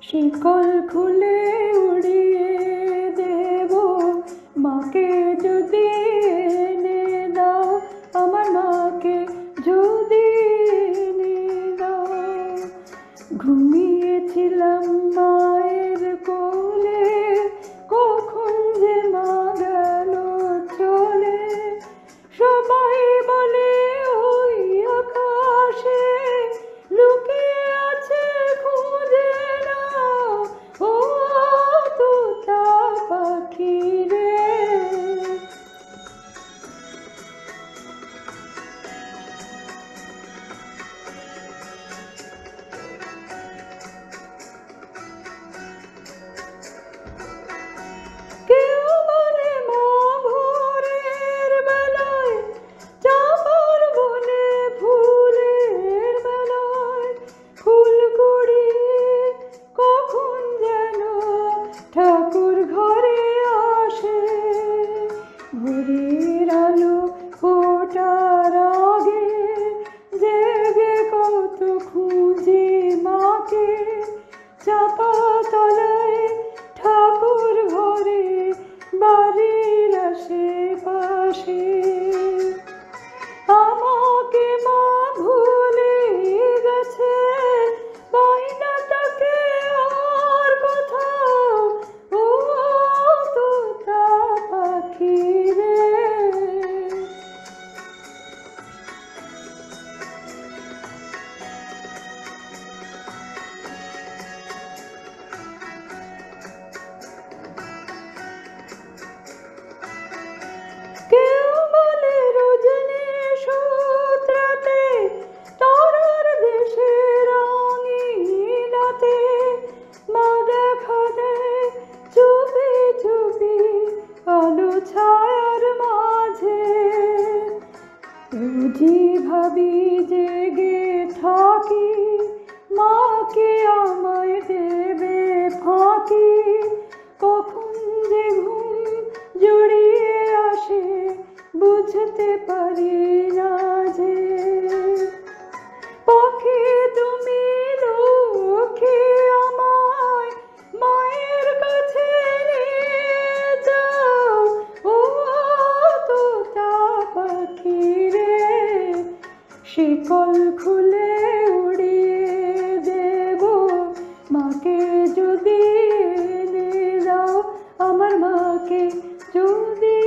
শিকল খুলে উড়িয়ে দেব মাকে যদি এনে দাও, আমার মাকে যদি এনে দাও। ঘুমিয়েছিলাম মায়ের কোলে, কখন যে মা গেল চলে। সবাই বলে ওই আকাশে লুকিয়ে আছে, খুঁজে নাও ও তোতা পাখি রে। কেউ বলে মা ভোরের বেলায় চাঁপার বনে ফুলের বেলায় ফুল কুড়িয়ে কখন যেন ঠাকুর ঘরে আসে। ভোরের আলো ফোটার আগে জেগে কত খুঁজি মাকে, চাপা তলায় ঠাকুর ঘরে বাড়ির আশেপাশে। আমাকে মা ভুলে গেছে, পাই না তাকে আর কোথাও ও তোতা পাখি রে। কেউ বলে রজনী সূত্রাতে তারার দেশে রঙিনাতে মা দেখা দেয় চুপি চুপি আলো ছায়ার মাঝে। রোজই ভাবি জেগে থাকি, মাকে আমায় দেবে ফাঁকি। কখন যে ঘুম জড়িয়ে আসে বুঝতে পারি না যে। পাখি তুমি লক্ষ্মী আমায় মায়ের কাছে নিয়ে যাও ও তোতা পাখি রে। শিকল খুলে উড়িয়ে দেব মাকে যদি এনে দাও, আমার মাকে যদি